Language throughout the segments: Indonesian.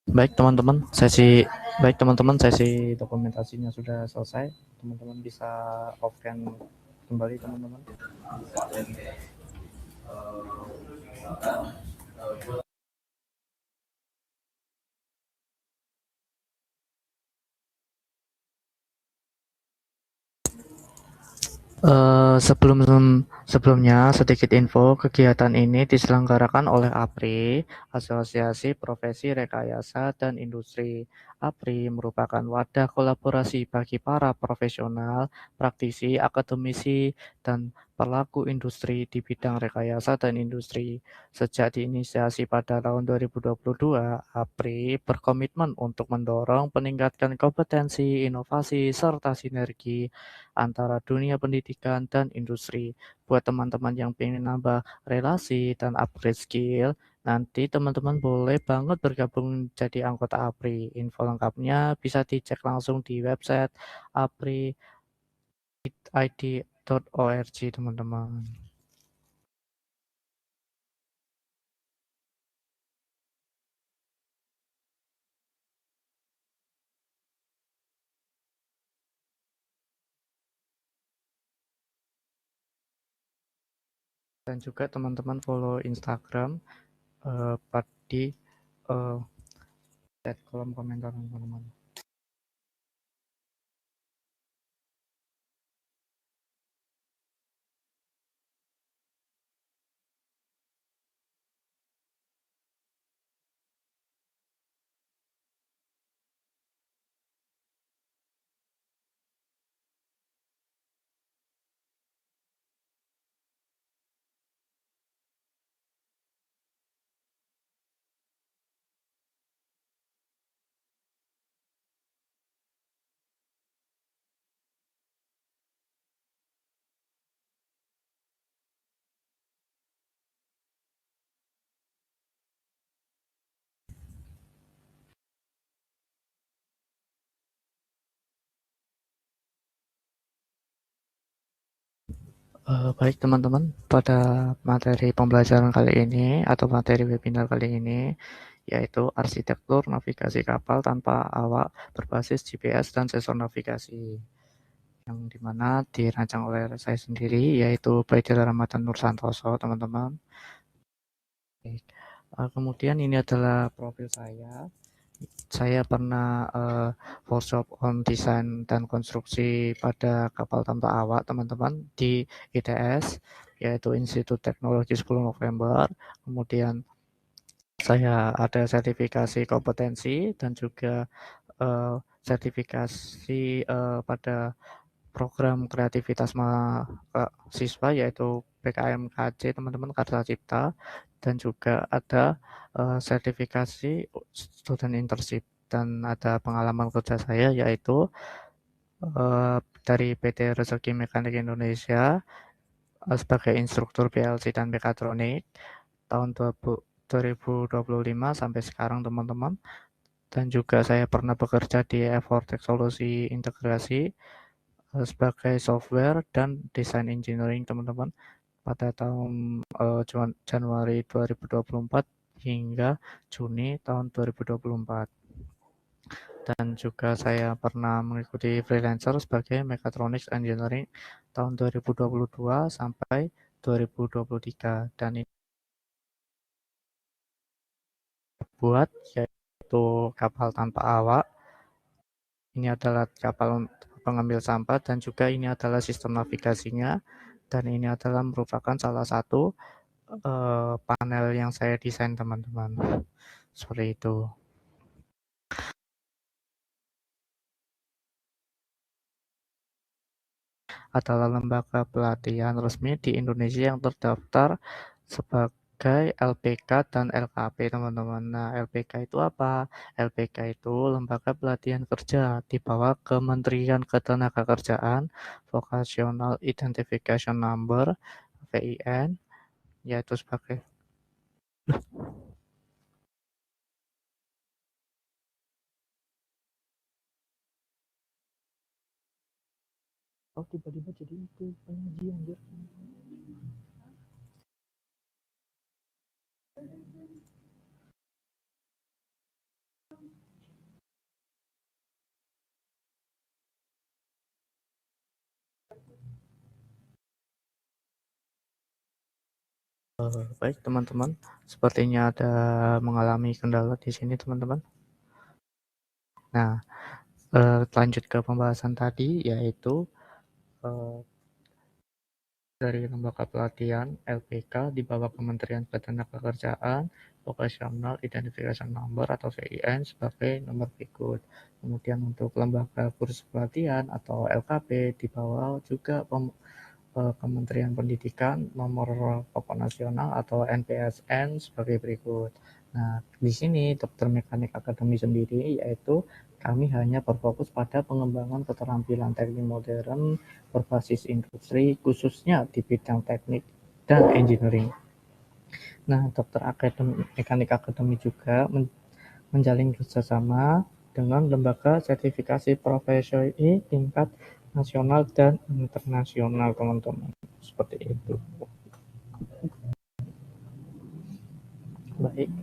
Baik teman-teman, sesi dokumentasinya sudah selesai. Teman-teman bisa off cam kembali teman-teman. Sebelum sebelumnya sedikit info, kegiatan ini diselenggarakan oleh APRI, Asosiasi Profesi Rekayasa dan Industri. APRI merupakan wadah kolaborasi bagi para profesional, praktisi, akademisi, dan pelaku industri di bidang rekayasa dan industri. Sejak diinisiasi pada tahun 2022, APRI berkomitmen untuk mendorong peningkatan kompetensi, inovasi, serta sinergi antara dunia pendidikan dan industri. Buat teman-teman yang pengen nambah relasi dan upgrade skill, nanti teman-teman boleh banget bergabung jadi anggota APRI. Info lengkapnya bisa dicek langsung di website apri.id.org teman-teman. Dan juga teman-teman follow Instagram di uh, kolom komentar teman-teman. Baik teman-teman, pada materi pembelajaran kali ini atau materi webinar kali ini yaitu arsitektur navigasi kapal tanpa awak berbasis GPS dan sensor navigasi yang dimana dirancang oleh saya sendiri yaitu Baidil Ramadan Nur Santoso teman-teman. Kemudian ini adalah profil saya. Saya pernah workshop on desain dan konstruksi pada kapal tanpa awak teman-teman di ITS yaitu Institut Teknologi 10 November. Kemudian saya ada sertifikasi kompetensi dan juga sertifikasi pada program kreativitas mahasiswa yaitu PKMKC teman-teman Karsa Cipta dan juga ada sertifikasi student internship dan ada pengalaman kerja saya yaitu dari PT Rezeki Mekanik Indonesia sebagai instruktur PLC dan mekatronik tahun 2025 sampai sekarang teman-teman, dan juga saya pernah bekerja di Efortek Solusi Integrasi sebagai software dan desain engineering teman-teman pada tahun Januari 2024 hingga Juni tahun 2024. Dan juga saya pernah mengikuti freelancer sebagai Mechatronics Engineering tahun 2022 sampai 2023 dan ini buat yaitu kapal tanpa awak. Ini adalah kapal pengambil sampah dan juga ini adalah sistem navigasinya dan ini adalah merupakan salah satu panel yang saya desain teman-teman. Seperti itu. Adalah lembaga pelatihan resmi di Indonesia yang terdaftar sebagai LPK dan LKP teman-teman. Nah, LPK itu apa? LPK itu Lembaga Pelatihan Kerja di bawah Kementerian Ketenagakerjaan, Vocational Identification Number, VIN, yaitu sebagai oh tiba-tiba jadi itu penyajian anjir. Baik teman-teman, sepertinya ada mengalami kendala di sini teman-teman. Nah, lanjut ke pembahasan tadi yaitu, eee, dari lembaga pelatihan LPK di bawah Kementerian Ketenagakerjaan, Vocational Identification Number atau VIN sebagai nomor berikut. Kemudian untuk lembaga kurs pelatihan atau LKP di bawah juga Kementerian Pendidikan nomor pokok nasional atau NPSN sebagai berikut. Nah, di sini Dokter Mekanik Akademi sendiri yaitu kami hanya berfokus pada pengembangan keterampilan teknik modern berbasis industri khususnya di bidang teknik dan engineering. Nah, Dokter Mekanik Akademi juga menjalin kerjasama dengan lembaga sertifikasi profesi tingkat nasional dan internasional, teman-teman. Seperti itu. Baik,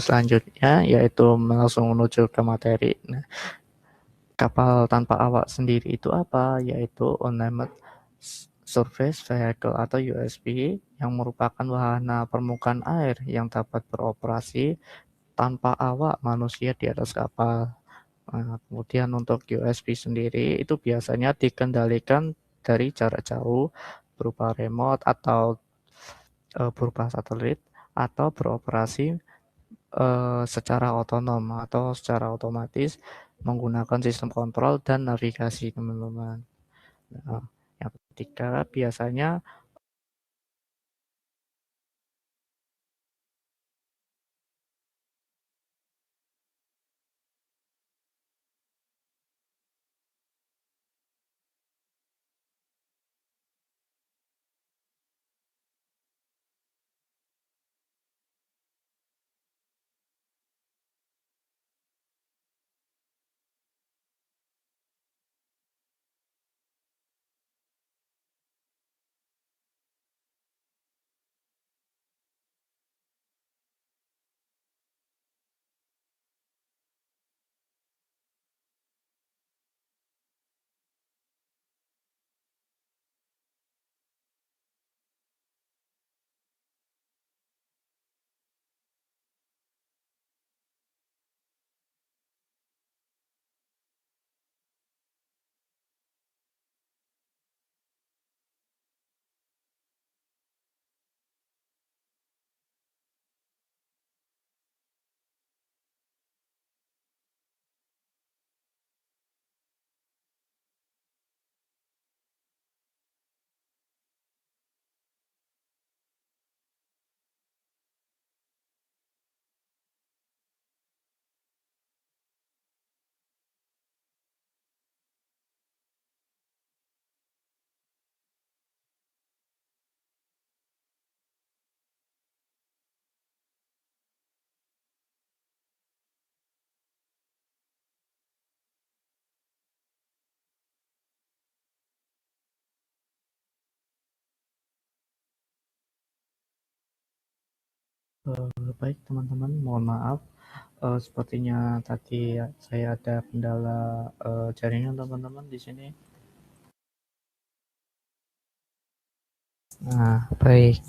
selanjutnya yaitu langsung menuju ke materi. Nah, kapal tanpa awak sendiri itu apa? Yaitu Unmanned Surface Vehicle atau USV yang merupakan wahana permukaan air yang dapat beroperasi tanpa awak manusia di atas kapal. Nah, kemudian untuk USB sendiri itu biasanya dikendalikan dari jarak jauh berupa remote atau berupa satelit atau beroperasi secara otonom atau secara otomatis menggunakan sistem kontrol dan navigasi, teman-teman. Nah, yang ketiga biasanya baik teman-teman, mohon maaf sepertinya tadi saya ada kendala jaringan teman-teman di sini. Nah, baik.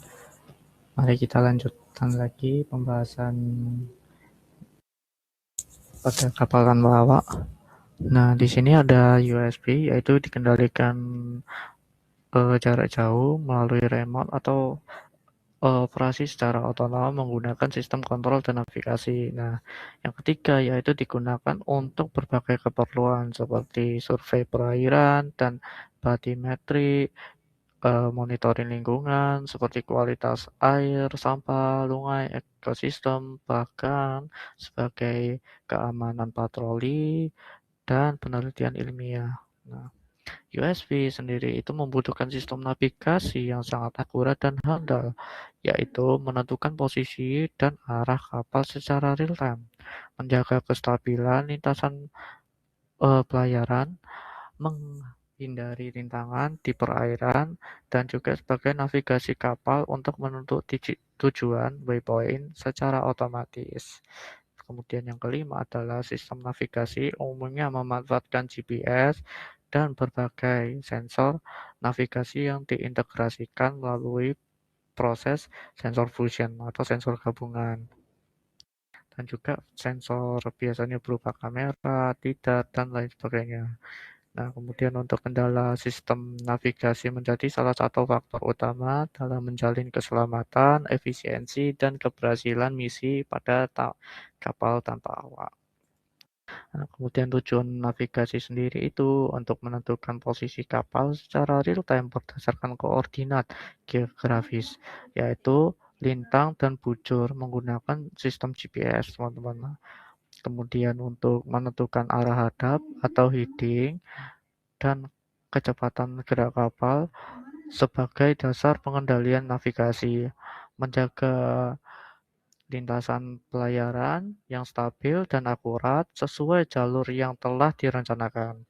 Mari kita lanjutkan lagi pembahasan pada kapal tanpa awak. Nah, di sini ada USB yaitu dikendalikan jarak jauh melalui remote atau operasi secara otonom menggunakan sistem kontrol dan navigasi. Nah, yang ketiga yaitu digunakan untuk berbagai keperluan seperti survei perairan dan batimetri, monitoring lingkungan seperti kualitas air, sampah, sungai, ekosistem, bahkan sebagai keamanan patroli dan penelitian ilmiah. Nah, USB sendiri itu membutuhkan sistem navigasi yang sangat akurat dan handal, yaitu menentukan posisi dan arah kapal secara real time, menjaga kestabilan lintasan pelayaran, menghindari rintangan di perairan, dan juga sebagai navigasi kapal untuk menuju tujuan waypoint secara otomatis. Kemudian yang kelima adalah sistem navigasi umumnya memanfaatkan GPS dan berbagai sensor navigasi yang diintegrasikan melalui proses sensor fusion atau sensor gabungan. Dan juga sensor biasanya berupa kamera, lidar, dan lain sebagainya. Nah, kemudian untuk kendala sistem navigasi menjadi salah satu faktor utama dalam menjalin keselamatan, efisiensi, dan keberhasilan misi pada kapal tanpa awak. Nah, kemudian tujuan navigasi sendiri itu untuk menentukan posisi kapal secara real time berdasarkan koordinat geografis, yaitu lintang dan bujur menggunakan sistem GPS, teman-teman. Kemudian untuk menentukan arah hadap atau heading dan kecepatan gerak kapal sebagai dasar pengendalian navigasi, menjaga lintasan pelayaran yang stabil dan akurat sesuai jalur yang telah direncanakan.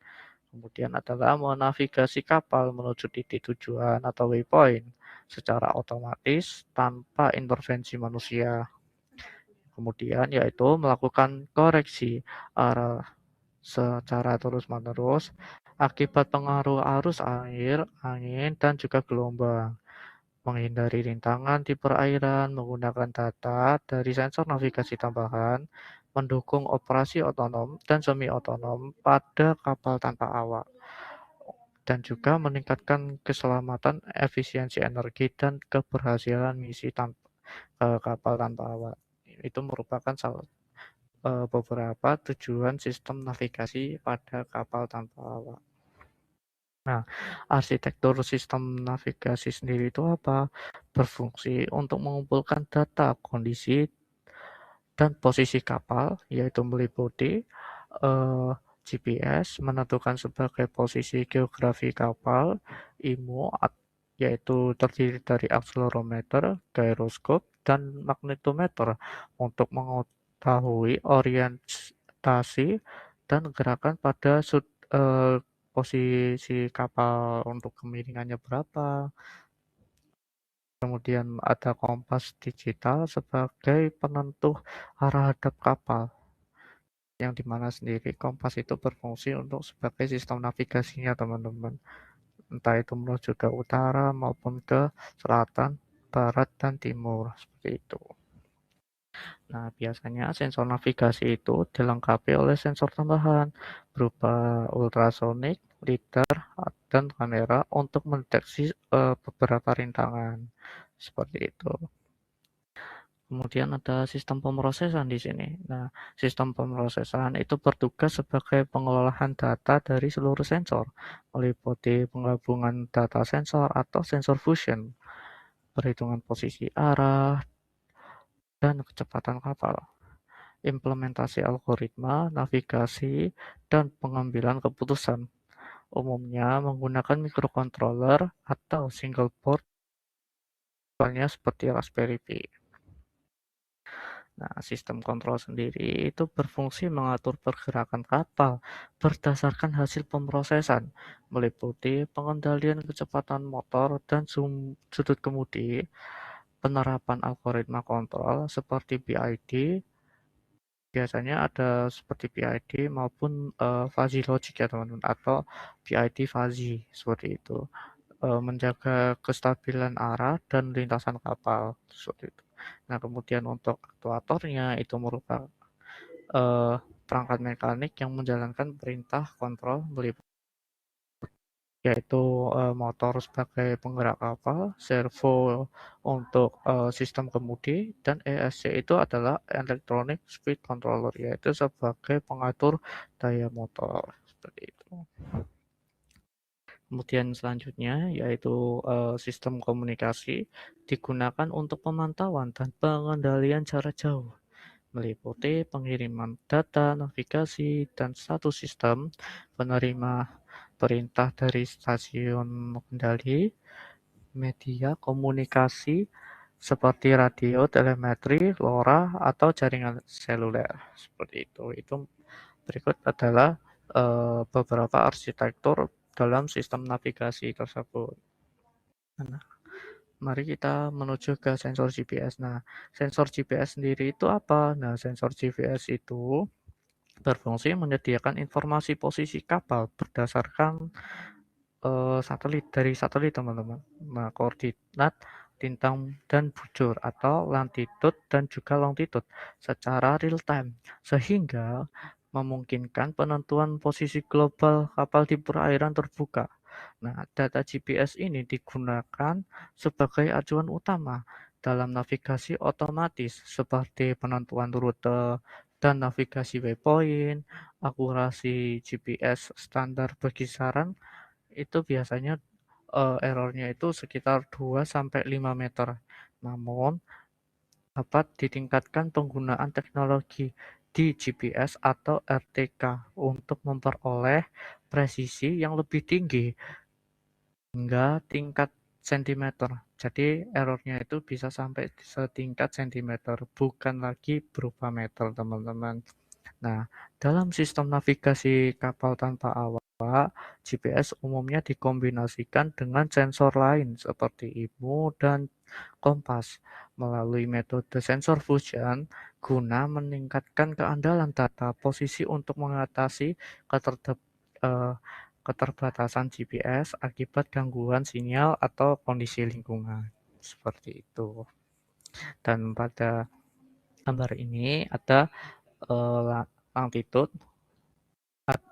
Kemudian adalah menavigasi kapal menuju titik tujuan atau waypoint secara otomatis tanpa intervensi manusia. Kemudian yaitu melakukan koreksi arah secara terus-menerus akibat pengaruh arus air, angin, dan juga gelombang. Menghindari rintangan di perairan menggunakan data dari sensor navigasi tambahan, mendukung operasi otonom dan semi-otonom pada kapal tanpa awak, dan juga meningkatkan keselamatan, efisiensi energi, dan keberhasilan misi kapal tanpa awak. Itu merupakan beberapa tujuan sistem navigasi pada kapal tanpa awak. Nah, arsitektur sistem navigasi sendiri itu apa? Berfungsi untuk mengumpulkan data kondisi dan posisi kapal, yaitu meliputi GPS, menentukan sebagai posisi geografi kapal, IMU, yaitu terdiri dari akselerometer, gyroskop, dan magnetometer untuk mengetahui orientasi dan gerakan pada posisi kapal untuk kemiringannya berapa. Kemudian ada kompas digital sebagai penentu arah hadap kapal, yang dimana sendiri kompas itu berfungsi untuk sebagai sistem navigasinya, teman-teman. Entah itu menuju ke utara maupun ke selatan, barat, dan timur, seperti itu. Nah, biasanya sensor navigasi itu dilengkapi oleh sensor tambahan berupa ultrasonik, lidar, dan kamera untuk mendeteksi beberapa rintangan. Seperti itu. Kemudian ada sistem pemrosesan di sini. Nah, sistem pemrosesan itu bertugas sebagai pengolahan data dari seluruh sensor, meliputi penggabungan data sensor atau sensor fusion, perhitungan posisi arah, dan kecepatan kapal, implementasi algoritma, navigasi, dan pengambilan keputusan, umumnya menggunakan microcontroller atau single board, misalnya seperti Raspberry Pi. Nah, sistem kontrol sendiri itu berfungsi mengatur pergerakan kapal berdasarkan hasil pemrosesan, meliputi pengendalian kecepatan motor dan sudut kemudi, penerapan algoritma kontrol seperti PID, biasanya ada seperti PID maupun fuzzy logic ya teman-teman, atau PID fuzzy seperti itu. Menjaga kestabilan arah dan lintasan kapal, seperti itu. Nah, kemudian untuk aktuatornya itu merupakan perangkat mekanik yang menjalankan perintah kontrol yaitu motor sebagai penggerak kapal, servo untuk sistem kemudi, dan ESC itu adalah Electronic Speed Controller, yaitu sebagai pengatur daya motor, seperti itu. Kemudian selanjutnya yaitu sistem komunikasi digunakan untuk pemantauan dan pengendalian jarak jauh, meliputi pengiriman data navigasi dan satu sistem penerima perintah dari stasiun kendali, media komunikasi seperti radio, telemetri, LoRa, atau jaringan seluler. Seperti itu. Itu berikut adalah beberapa arsitektur dalam sistem navigasi tersebut. Nah, mari kita menuju ke sensor GPS. Nah, sensor GPS sendiri itu apa? Nah, sensor GPS itu berfungsi menyediakan informasi posisi kapal berdasarkan satelit, dari satelit, teman-teman. Nah, koordinat tintang dan bujur atau latitude dan juga longitude secara real time, sehingga memungkinkan penentuan posisi global kapal di perairan terbuka. Nah, data GPS ini digunakan sebagai acuan utama dalam navigasi otomatis seperti penentuan rute dan navigasi waypoint. Akurasi GPS standar berkisaran itu biasanya error-nya itu sekitar 2 sampai 5 meter. Namun, dapat ditingkatkan penggunaan teknologi di GPS atau RTK untuk memperoleh presisi yang lebih tinggi hingga tingkat sentimeter. Jadi error-nya itu bisa sampai setingkat sentimeter, bukan lagi berupa meter, teman-teman. Nah, dalam sistem navigasi kapal tanpa awak, GPS umumnya dikombinasikan dengan sensor lain seperti IMU dan kompas melalui metode sensor fusion guna meningkatkan keandalan data posisi untuk mengatasi eh, keterbatasan GPS akibat gangguan sinyal atau kondisi lingkungan. Seperti itu. Dan pada gambar ini ada longitude.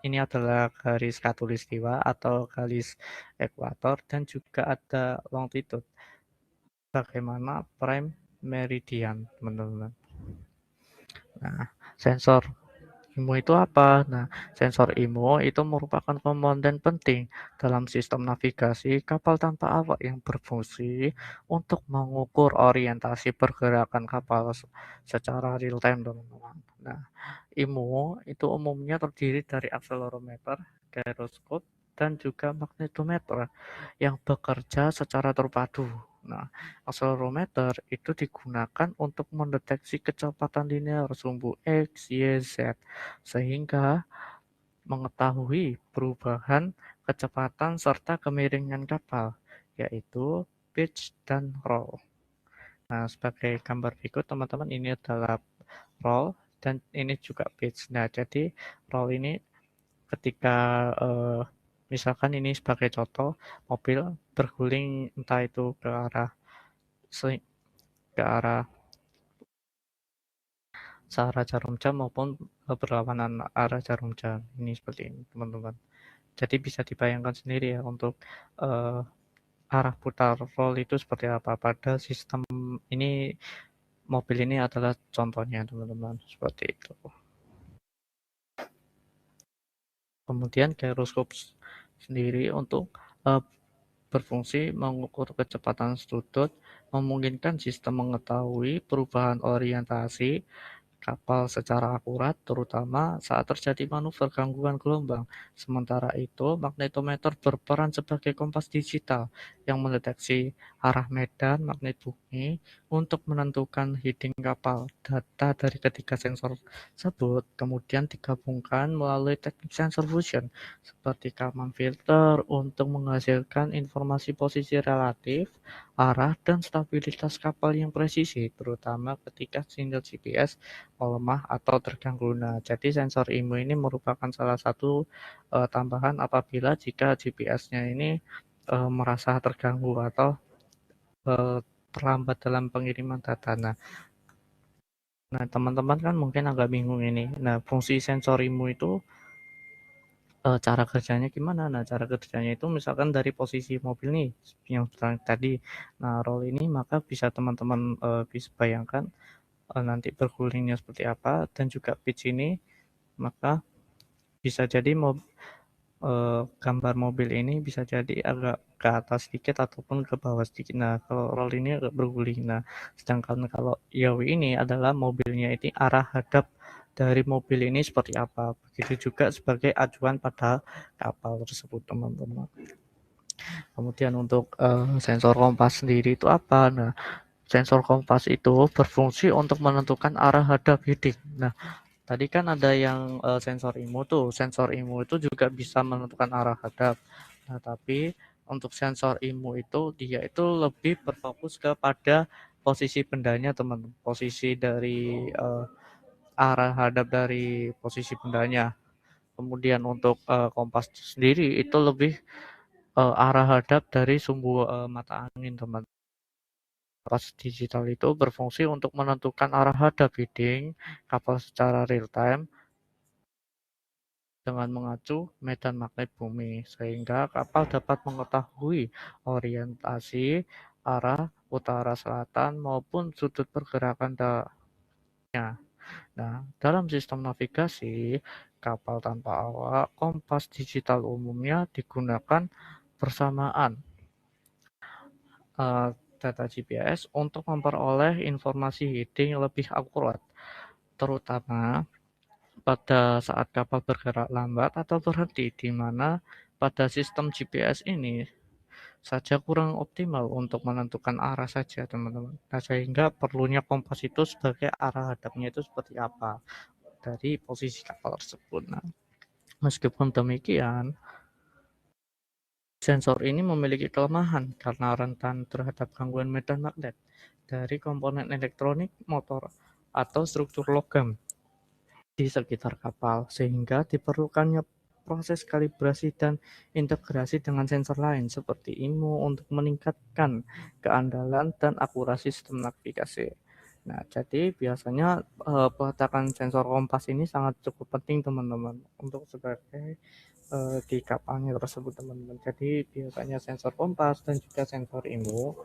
Ini adalah garis khatulistiwa atau garis ekuator dan juga ada longitude. Bagaimana prime meridian, teman-teman. Nah, sensor IMU itu apa? Nah, sensor IMU itu merupakan komponen penting dalam sistem navigasi kapal tanpa awak yang berfungsi untuk mengukur orientasi pergerakan kapal secara real time, teman-teman. Nah, IMU itu umumnya terdiri dari akselerometer, gyroskop, dan juga magnetometer yang bekerja secara terpadu. Nah, akselerometer itu digunakan untuk mendeteksi kecepatan linear sumbu X, Y, Z, sehingga mengetahui perubahan kecepatan serta kemiringan kapal, yaitu pitch dan roll. Nah, sebagai gambar berikut, teman-teman, ini adalah roll dan ini juga pitch. Nah, jadi roll ini ketika misalkan ini sebagai contoh mobil berguling entah itu ke arah ke arah searah jarum jam maupun berlawanan arah jarum jam. Ini seperti ini, teman-teman. Jadi bisa dibayangkan sendiri ya untuk uh, arah putar roll itu seperti apa. Pada sistem ini mobil ini adalah contohnya, teman-teman, seperti itu. Kemudian gyroskop sendiri untuk uh, berfungsi mengukur kecepatan sudut, memungkinkan sistem mengetahui perubahan orientasi kapal secara akurat, terutama saat terjadi manuver gangguan gelombang. Sementara itu, magnetometer berperan sebagai kompas digital yang mendeteksi arah medan magnet bumi untuk menentukan heading kapal. Data dari ketiga sensor tersebut kemudian digabungkan melalui teknik sensor fusion seperti Kalman filter untuk menghasilkan informasi posisi relatif, arah, dan stabilitas kapal yang presisi, terutama ketika sinyal GPS melemah atau terganggu. Nah, jadi sensor IMU ini merupakan salah satu tambahan apabila jika GPS-nya ini merasa terganggu atau eh, terlambat dalam pengiriman data. Nah, teman-teman kan mungkin agak bingung ini. Nah, fungsi sensor IMU itu cara kerjanya gimana? Nah, cara kerjanya itu misalkan dari posisi mobil nih yang tadi. Nah, roll ini maka bisa teman-teman bisa bayangkan nanti bergulingnya seperti apa dan juga pitch ini maka bisa jadi gambar mobil ini bisa jadi agak ke atas sedikit ataupun ke bawah sedikit. Nah, kalau roll ini agak berguling. Nah, sedangkan kalau yawi ini adalah mobilnya ini arah hadap dari mobil ini seperti apa. Begitu juga sebagai acuan pada kapal tersebut, teman-teman. Kemudian untuk sensor kompas sendiri itu apa? Nah, sensor kompas itu berfungsi untuk menentukan arah hadap heading. Nah, tadi kan ada yang sensor IMU tuh. Sensor IMU itu juga bisa menentukan arah hadap. Nah, tapi untuk sensor IMU itu dia itu lebih berfokus kepada posisi bendanya, teman. Posisi dari arah hadap dari posisi bendanya. Kemudian untuk kompas sendiri itu lebih arah hadap dari sumbu mata angin, teman. Kompas digital itu berfungsi untuk menentukan arah hadap bidding kapal secara real time dengan mengacu medan magnet bumi, sehingga kapal dapat mengetahui orientasi arah utara selatan maupun sudut pergerakan dalamnya. Nah, dalam sistem navigasi kapal tanpa awak, kompas digital umumnya digunakan bersamaan eh, data GPS untuk memperoleh informasi heading lebih akurat, terutama pada saat kapal bergerak lambat atau berhenti, di mana pada sistem GPS ini saja kurang optimal untuk menentukan arah saja, teman-teman. Nah, sehingga perlunya kompas itu sebagai arah hadapnya itu seperti apa dari posisi kapal tersebut. Nah, meskipun demikian, sensor ini memiliki kelemahan karena rentan terhadap gangguan medan magnet dari komponen elektronik, motor, atau struktur logam di sekitar kapal, sehingga diperlukannya proses kalibrasi dan integrasi dengan sensor lain seperti IMO untuk meningkatkan keandalan dan akurasi sistem navigasi. Nah, jadi biasanya peletakan sensor kompas ini sangat cukup penting, teman-teman, untuk sebagai di kapalnya tersebut, teman-teman. Jadi biasanya sensor kompas dan juga sensor IMO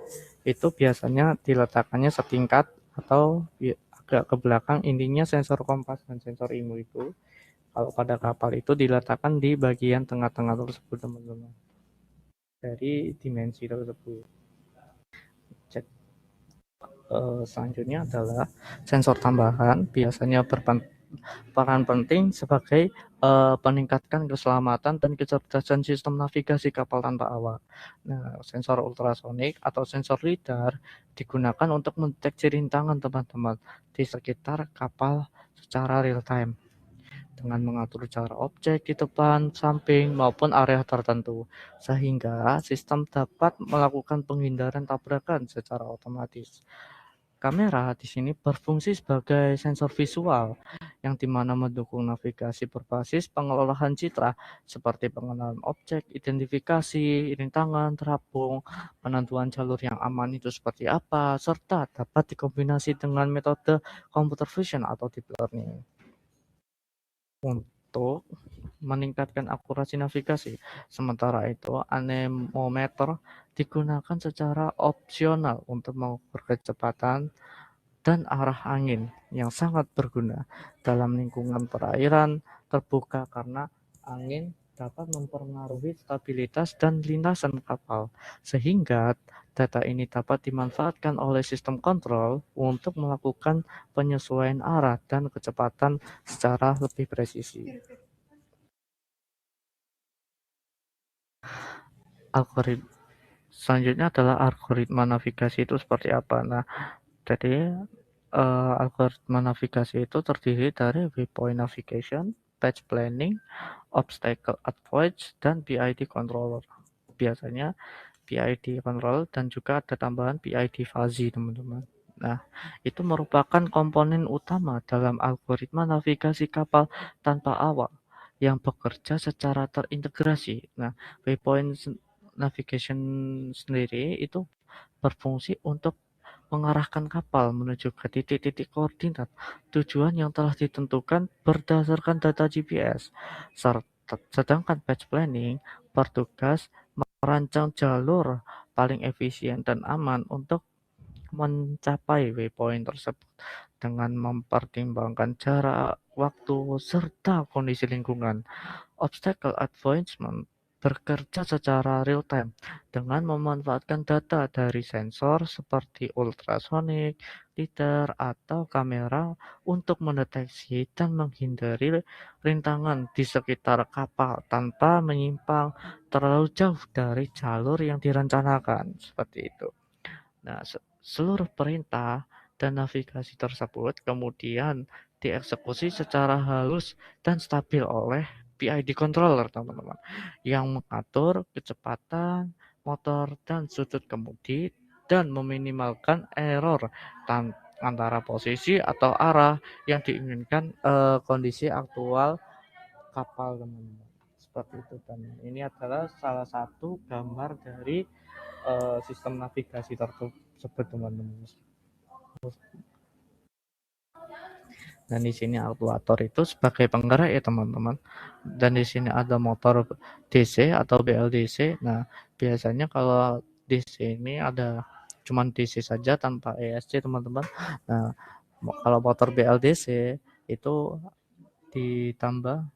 itu biasanya diletakkannya setingkat atau agak ke belakang. Intinya sensor kompas dan sensor IMO itu kalau pada kapal itu diletakkan di bagian tengah-tengah tersebut, teman-teman, dari dimensi tersebut. Jadi, selanjutnya adalah sensor tambahan biasanya peran penting sebagai peningkatkan keselamatan dan kecerdasan sistem navigasi kapal tanpa awak. Nah, sensor ultrasonik atau sensor lidar digunakan untuk mendeteksi rintangan, teman-teman, di sekitar kapal secara real time dengan mengatur jarak objek di depan, samping, maupun area tertentu, sehingga sistem dapat melakukan penghindaran tabrakan secara otomatis. Kamera di sini berfungsi sebagai sensor visual yang dimana mendukung navigasi berbasis pengelolaan citra seperti pengenalan objek, identifikasi, rintangan, terapung, penentuan jalur yang aman itu seperti apa, serta dapat dikombinasi dengan metode computer vision atau deep learning untuk meningkatkan akurasi navigasi. Sementara itu, anemometer digunakan secara opsional untuk mengukur kecepatan dan arah angin yang sangat berguna dalam lingkungan perairan terbuka karena angin dapat mempengaruhi stabilitas dan lintasan kapal, sehingga data ini dapat dimanfaatkan oleh sistem kontrol untuk melakukan penyesuaian arah dan kecepatan secara lebih presisi. Algoritma selanjutnya adalah algoritma navigasi itu seperti apa. Nah, jadi algoritma navigasi itu terdiri dari waypoint navigation, path planning, obstacle avoidance, dan PID controller. Biasanya PID control dan juga ada tambahan PID fuzzy, teman-teman. Nah, itu merupakan komponen utama dalam algoritma navigasi kapal tanpa awak yang bekerja secara terintegrasi. Nah, waypoint navigation sendiri itu berfungsi untuk mengarahkan kapal menuju ke titik-titik koordinat tujuan yang telah ditentukan berdasarkan data GPS. Sedangkan patch planning bertugas merancang jalur paling efisien dan aman untuk mencapai waypoint tersebut dengan mempertimbangkan jarak, waktu, serta kondisi lingkungan. Obstacle advancement bekerja secara real time dengan memanfaatkan data dari sensor seperti ultrasonik, lidar, atau kamera untuk mendeteksi dan menghindari rintangan di sekitar kapal tanpa menyimpang terlalu jauh dari jalur yang direncanakan. Seperti itu. Nah, seluruh perintah dan navigasi tersebut kemudian dieksekusi secara halus dan stabil oleh PID controller, teman-teman, yang mengatur kecepatan motor dan sudut kemudi dan meminimalkan error antara posisi atau arah yang diinginkan kondisi aktual kapal, teman-teman. Seperti itu, teman. Ini adalah salah satu gambar dari sistem navigasi tersebut, teman-teman. Dan di sini aktuator itu sebagai penggerak ya, teman-teman. Dan di sini ada motor DC atau BLDC. Nah, biasanya kalau di sini ada cuman DC saja tanpa ESC, teman-teman. Nah, kalau motor BLDC itu ditambah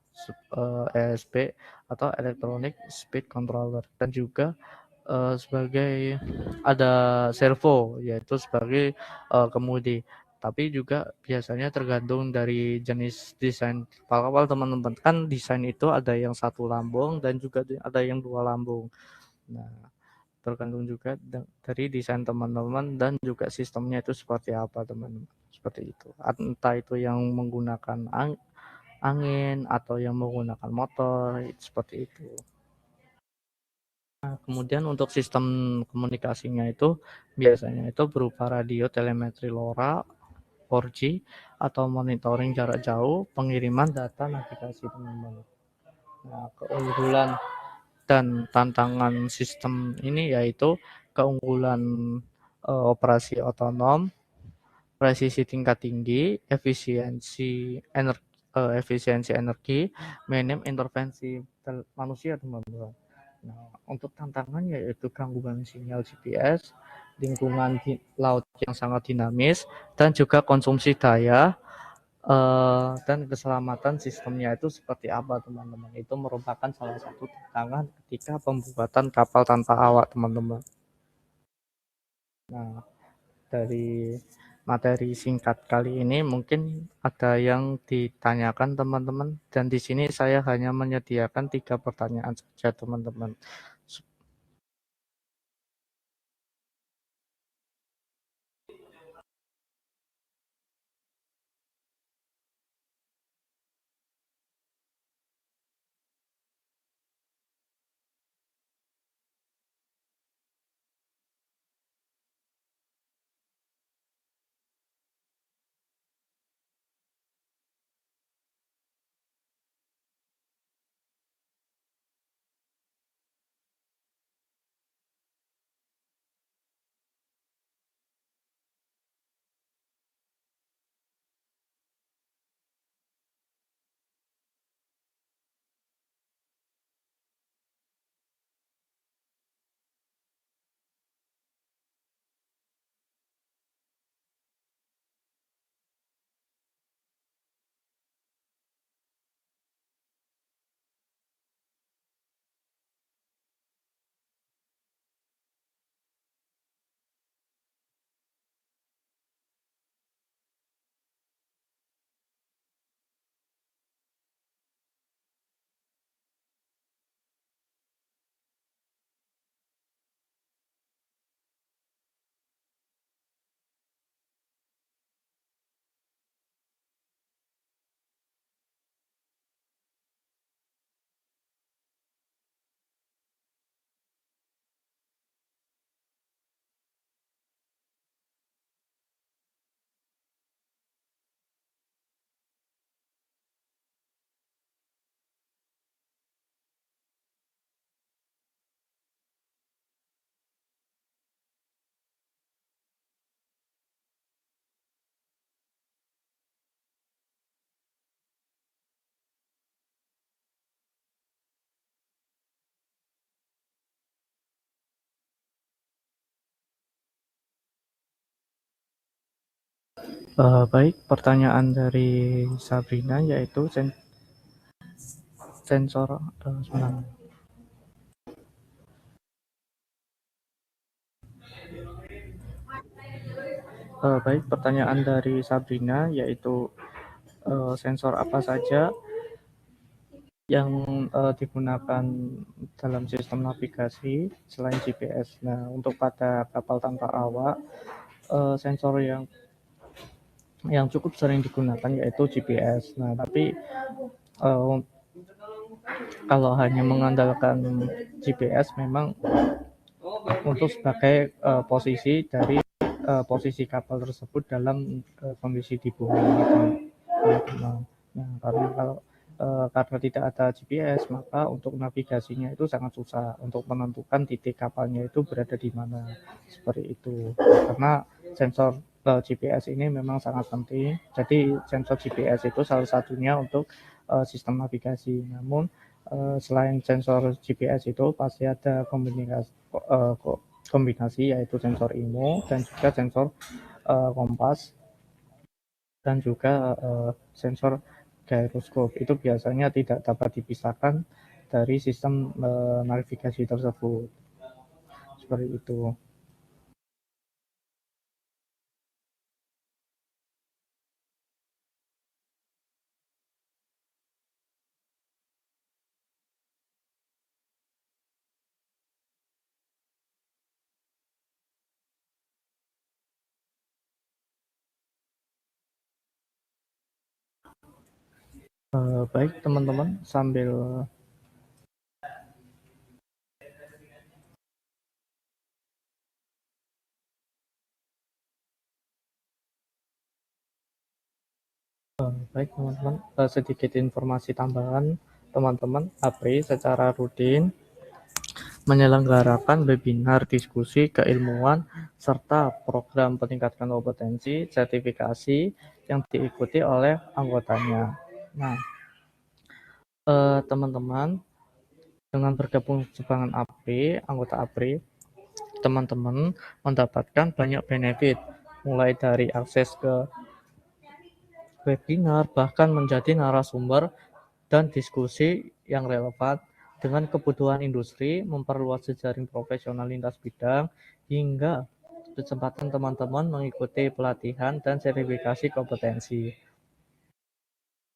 ESP atau Electronic Speed Controller, dan juga sebagai ada servo, yaitu sebagai kemudi. Tapi juga biasanya tergantung dari jenis desain kapal, teman-teman. Kan desain itu ada yang satu lambung dan juga ada yang dua lambung. Nah, tergantung juga dari desain teman-teman dan juga sistemnya itu seperti apa, teman-teman. Seperti itu. Entah itu yang menggunakan angin atau yang menggunakan motor, seperti itu. Nah, kemudian untuk sistem komunikasinya itu biasanya itu berupa radio, telemetri LoRa, 4G, atau monitoring jarak jauh, pengiriman data navigasi, teman-teman. Nah, keunggulan dan tantangan sistem ini yaitu keunggulan operasi otonom, presisi tingkat tinggi, efisiensi energi, minim intervensi manusia, teman-teman. Nah, untuk tantangannya yaitu gangguan sinyal GPS, lingkungan di laut yang sangat dinamis, dan juga konsumsi daya, dan keselamatan sistemnya itu seperti apa, teman-teman. Itu merupakan salah satu tantangan ketika pembuatan kapal tanpa awak, teman-teman. Nah, dari materi singkat kali ini mungkin ada yang ditanyakan, teman-teman, dan di sini saya hanya menyediakan 3 pertanyaan saja, teman-teman. Baik, pertanyaan dari Sabrina yaitu sensor sebenarnya. Baik, pertanyaan dari Sabrina yaitu sensor apa saja yang digunakan dalam sistem navigasi selain GPS. Nah, untuk pada kapal tanpa awak, sensor yang cukup sering digunakan yaitu GPS. Nah, tapi uh, kalau hanya mengandalkan GPS memang untuk sebagai posisi dari posisi kapal tersebut dalam kondisi di bumi. Nah, karena kalau karena tidak ada GPS, maka untuk navigasinya itu sangat susah untuk menentukan titik kapalnya itu berada di mana, seperti itu. Karena sensor GPS ini memang sangat penting. Jadi sensor GPS itu salah satunya untuk sistem navigasi. Namun selain sensor GPS itu pasti ada eh, kombinasi yaitu sensor IMO dan juga sensor kompas dan juga sensor gyroskop. Itu biasanya tidak dapat dipisahkan dari sistem navigasi tersebut. Seperti itu. Baik teman-teman, sambil baik teman-teman, sedikit informasi tambahan teman-teman. APRI secara rutin menyelenggarakan webinar, diskusi, keilmuan, serta program peningkatan kompetensi, sertifikasi yang diikuti oleh anggotanya. Nah, teman-teman, dengan bergabung dengan APRI, anggota APRI, teman-teman mendapatkan banyak benefit, mulai dari akses ke webinar, bahkan menjadi narasumber dan diskusi yang relevan dengan kebutuhan industri, memperluas jejaring profesional lintas bidang, hingga kesempatan teman-teman mengikuti pelatihan dan sertifikasi kompetensi.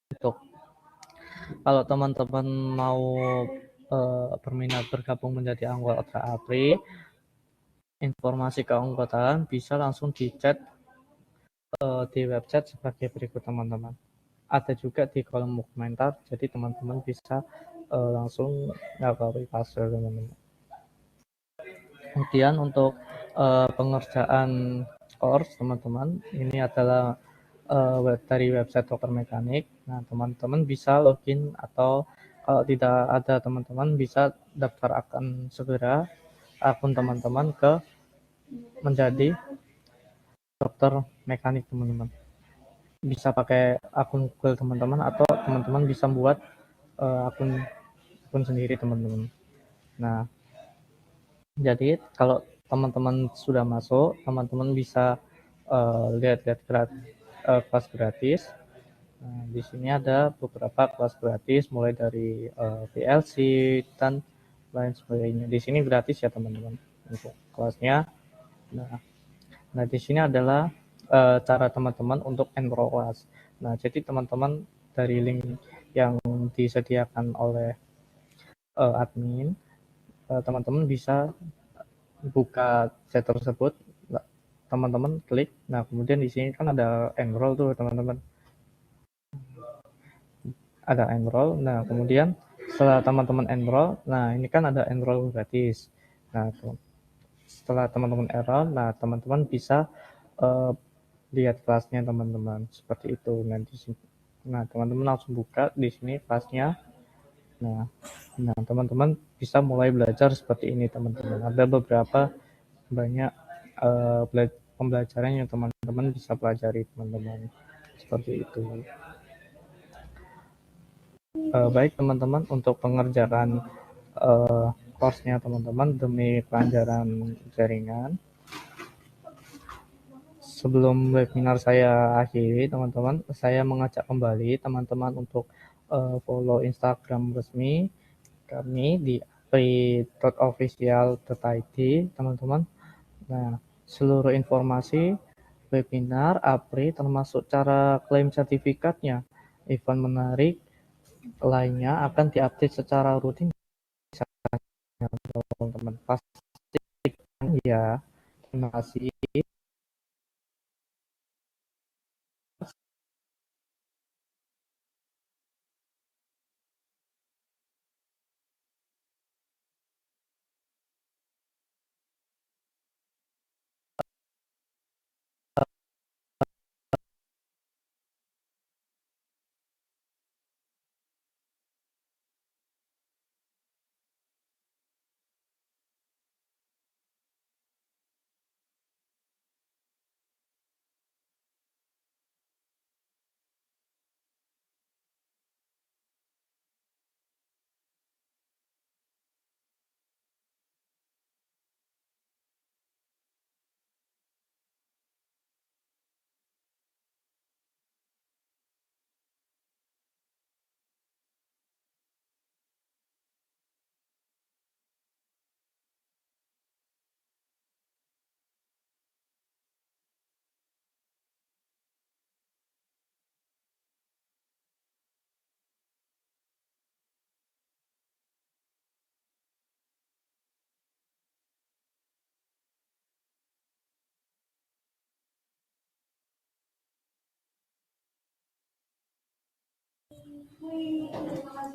Untuk kalau teman-teman mau berminat bergabung menjadi anggota APRI, informasi keanggotaan bisa langsung di chat di website sebagai berikut teman-teman. Ada juga di kolom komentar, jadi teman-teman bisa langsung copy paste teman-teman. Kemudian untuk pengerjaan course teman-teman, ini adalah dari website Dokter Mekanik. Nah, teman-teman bisa login atau kalau tidak ada teman-teman bisa daftar akan segera akun teman-teman ke menjadi dokter mekanik teman-teman. Bisa pakai akun Google teman-teman atau teman-teman bisa buat akun akun sendiri teman-teman. Nah, jadi kalau teman-teman sudah masuk, teman-teman bisa lihat-lihat kelas gratis. Nah, di sini ada beberapa kelas gratis mulai dari PLC dan lain sebagainya. Di sini gratis ya teman-teman untuk kelasnya. Nah, di sini adalah cara teman-teman untuk enroll kelas. Nah, jadi teman-teman dari link yang disediakan oleh admin, teman-teman bisa buka chat tersebut, teman-teman klik. Nah, kemudian di sini kan ada enroll tuh teman-teman. Ada enroll. Nah, kemudian setelah teman-teman enroll, nah ini kan ada enroll gratis. Nah, setelah teman-teman enroll, nah teman-teman bisa uh, lihat kelasnya teman-teman seperti itu. Nah, teman-teman langsung buka di sini kelasnya. Nah, teman-teman bisa mulai belajar seperti ini teman-teman. Ada beberapa banyak pembelajaran yang teman-teman bisa pelajari teman-teman seperti itu. Baik teman-teman, untuk pengerjaan course-nya teman-teman demi kelancaran jaringan, sebelum webinar saya akhiri teman-teman, saya mengajak kembali teman-teman untuk follow Instagram resmi kami di apri.official.id teman-teman. Nah, seluruh informasi webinar APRI termasuk cara klaim sertifikatnya, event menarik lainnya akan diupdate secara rutin teman-teman. Pastikan ya. Terima kasih.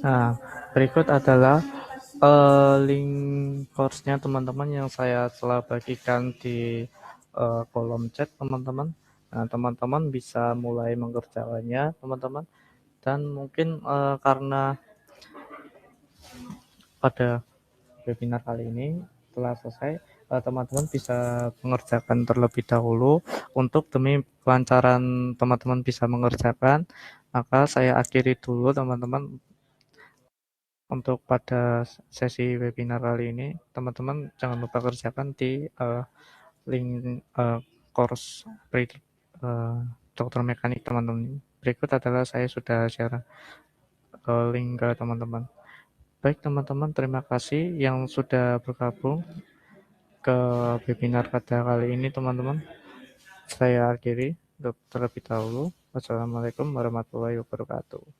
Nah, berikut adalah link course-nya teman-teman yang saya telah bagikan di kolom chat teman-teman. Nah, teman-teman bisa mulai mengerjakannya teman-teman, dan mungkin karena pada webinar kali ini telah selesai, teman-teman bisa mengerjakan terlebih dahulu. Untuk demi kelancaran teman-teman bisa mengerjakan, maka saya akhiri dulu teman-teman. Untuk pada sesi webinar kali ini, teman-teman jangan lupa kerjakan di link course dokter mekanik teman-teman. Berikut adalah saya sudah share link ke teman-teman. Baik teman-teman, terima kasih yang sudah bergabung ke webinar pada kali ini teman-teman. Saya akhiri terlebih dahulu. Wassalamualaikum warahmatullahi wabarakatuh.